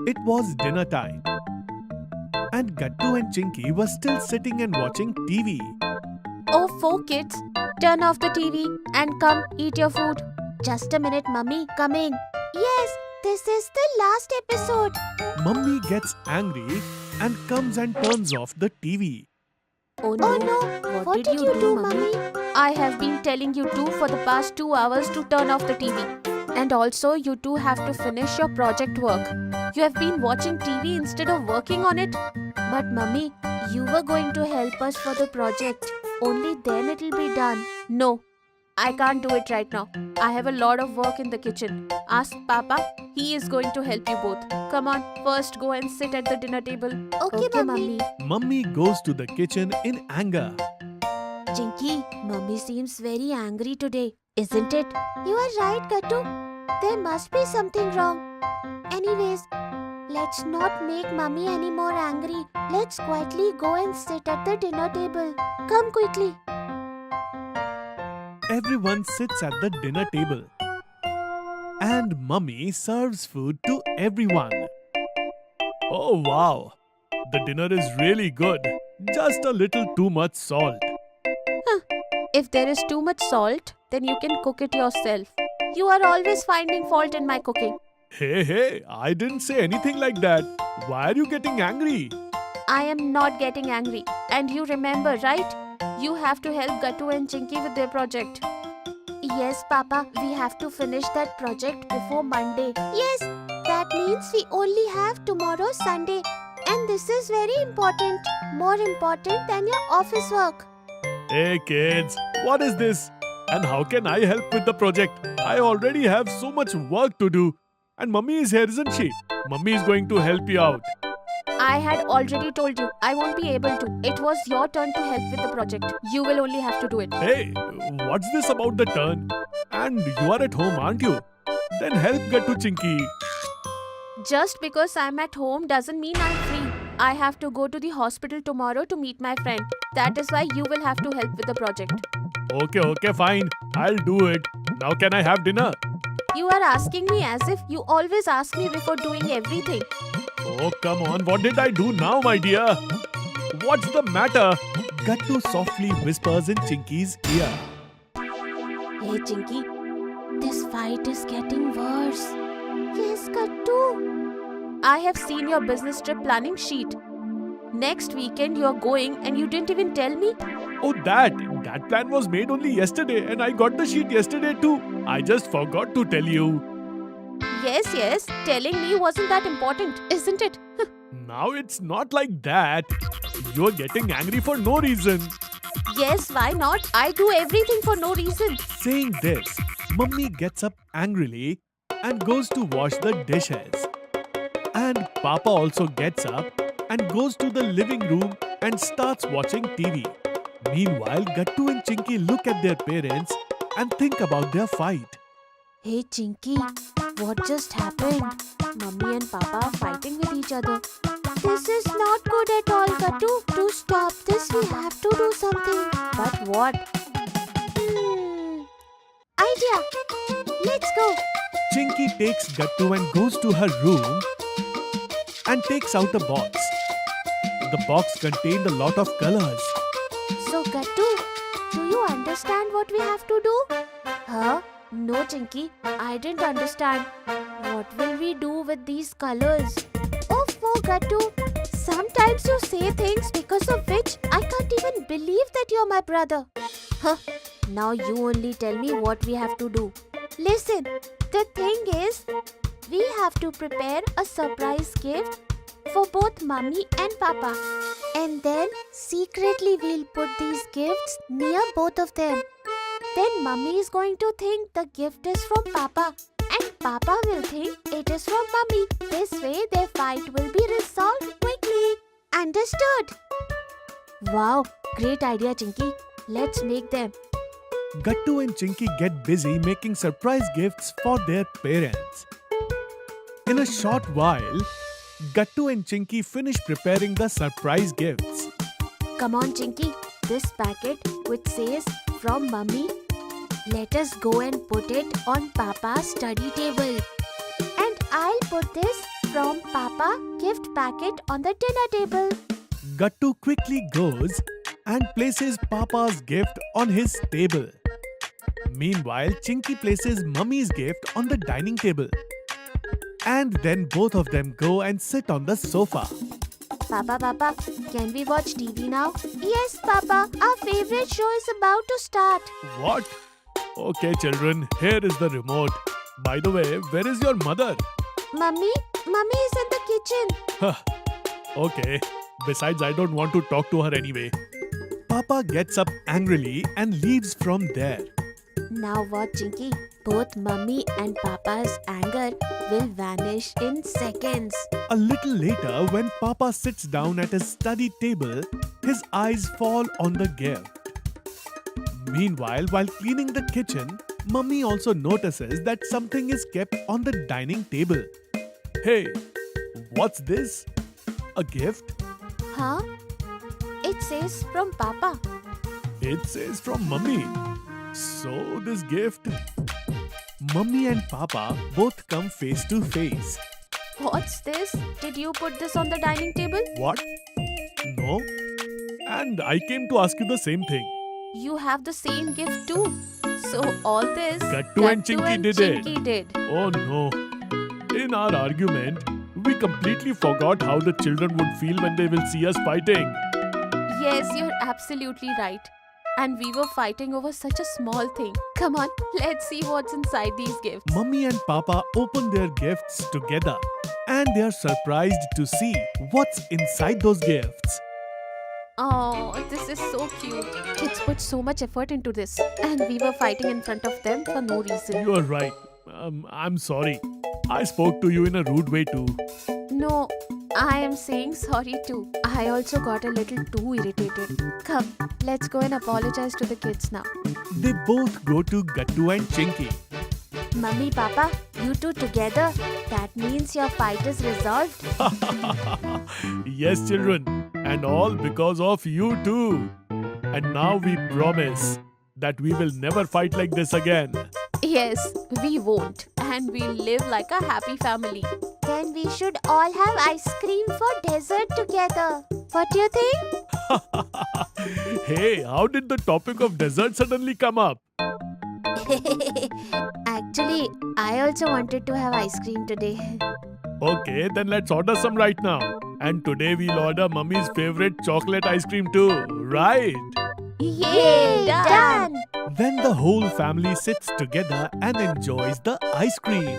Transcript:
It was dinner time, and Gattu and Chinky were still sitting and watching TV. Oh, 4 kids, turn off the TV and come eat your food. Just a minute, Mummy, coming. Yes, this is the last episode. Mummy gets angry and comes and turns off the TV. Oh no, what did you do, Mummy? I have been telling you two for the past 2 hours to turn off the TV. And also, you two have to finish your project work. You have been watching TV instead of working on it. But Mummy, you were going to help us for the project. Only then it'll be done. No, I can't do it right now. I have a lot of work in the kitchen. Ask Papa. He is going to help you both. Come on, first go and sit at the dinner table. Okay, Mummy. Mummy goes to the kitchen in anger. Chinky, Mummy seems very angry today, isn't it? You are right, Gattu. There must be something wrong. Anyways, let's not make Mummy any more angry. Let's quietly go and sit at the dinner table. Come quickly. Everyone sits at the dinner table. And Mummy serves food to everyone. Oh wow! The dinner is really good. Just a little too much salt. If there is too much salt, then you can cook it yourself. You are always finding fault in my cooking. Hey, I didn't say anything like that. Why are you getting angry? I am not getting angry. And you remember, right? You have to help Gattu and Chinky with their project. Yes, Papa, we have to finish that project before Monday. Yes, that means we only have tomorrow, Sunday. And this is very important. More important than your office work. Hey kids, what is this? And how can I help with the project? I already have so much work to do. And Mummy is here, isn't she? Mummy is going to help you out. I had already told you I won't be able to. It was your turn to help with the project. You will only have to do it. Hey, what's this about the turn? And you are at home, aren't you? Then help Gattu Chinky. Just because I'm at home doesn't mean I'm free. I have to go to the hospital tomorrow to meet my friend. That is why you will have to help with the project. Okay, fine. I'll do it. Now can I have dinner? You are asking me as if you always ask me before doing everything. Oh, come on. What did I do now, my dear? What's the matter? Gattu softly whispers in Chinky's ear. Hey, Chinky. This fight is getting worse. Yes, Gattu. I have seen your business trip planning sheet. Next weekend you are going and you didn't even tell me. Oh, that plan was made only yesterday and I got the sheet yesterday too. I just forgot to tell you. Yes, telling me wasn't that important, isn't it? Now it's not like that. You're getting angry for no reason. Yes, why not? I do everything for no reason. Saying this, Mummy gets up angrily and goes to wash the dishes. And Papa also gets up and goes to the living room and starts watching TV. Meanwhile, Gattu and Chinky look at their parents and think about their fight. Hey Chinky, what just happened? Mummy and Papa are fighting with each other. This is not good at all, Gattu. To stop this, we have to do something. But what? Idea! Let's go! Chinky takes Gattu and goes to her room and takes out a box. The box contained a lot of colors. So Gattu, do you understand what we have to do? Huh? No, Chinky, I didn't understand. What will we do with these colors? Oh, Gattu, sometimes you say things because of which I can't even believe that you're my brother. Huh? Now you only tell me what we have to do. Listen, the thing is, we have to prepare a surprise gift for both Mummy and Papa. And then secretly we'll put these gifts near both of them. Then Mummy is going to think the gift is from Papa. And Papa will think it is from Mummy. This way their fight will be resolved quickly. Understood? Wow, great idea, Chinky. Let's make them. Gattu and Chinky get busy making surprise gifts for their parents. In a short while, Gattu and Chinky finish preparing the surprise gifts. Come on, Chinky. This packet which says from Mummy, let us go and put it on Papa's study table. And I'll put this from Papa Papa gift packet on the dinner table. Gattu quickly goes and places Papa's gift on his table. Meanwhile, Chinky places Mummy's gift on the dining table. And then both of them go and sit on the sofa. Papa, can we watch TV now? Yes, Papa. Our favorite show is about to start. What? Okay, children, here is the remote. By the way, where is your mother? Mummy is in the kitchen. Okay. Besides, I don't want to talk to her anyway. Papa gets up angrily and leaves from there. Now what, Chinky? Both Mummy and Papa's anger will vanish in seconds. A little later, when Papa sits down at his study table, his eyes fall on the gift. Meanwhile, while cleaning the kitchen, Mummy also notices that something is kept on the dining table. Hey, what's this? A gift? Huh? It says from Papa. It says from Mummy. So, this gift? Mummy and Papa both come face to face. What's this? Did you put this on the dining table? What? No? And I came to ask you the same thing. You have the same gift too. So all this Gattu and Chinky did it. Chinky did. Oh no. In our argument, we completely forgot how the children would feel when they will see us fighting. Yes, you're absolutely right. And we were fighting over such a small thing. Come on, let's see what's inside these gifts. Mummy and Papa open their gifts together and they are surprised to see what's inside those gifts. Oh, this is so cute. Kids put so much effort into this. And we were fighting in front of them for no reason. You are right. I'm sorry. I spoke to you in a rude way too. No, I am saying sorry too. I also got a little too irritated. Come, let's go and apologize to the kids now. They both go to Gattu and Chinky. Mummy, Papa, you two together? That means your fight is resolved? Yes, children. And all because of you too. And now we promise that we will never fight like this again. Yes, we won't. And we'll live like a happy family. Then we should all have ice cream for dessert together. What do you think? Hey, how did the topic of dessert suddenly come up? Actually, I also wanted to have ice cream today. Okay, then let's order some right now. And today we'll order Mummy's favorite chocolate ice cream too, right? Yay! Done! Then the whole family sits together and enjoys the ice cream.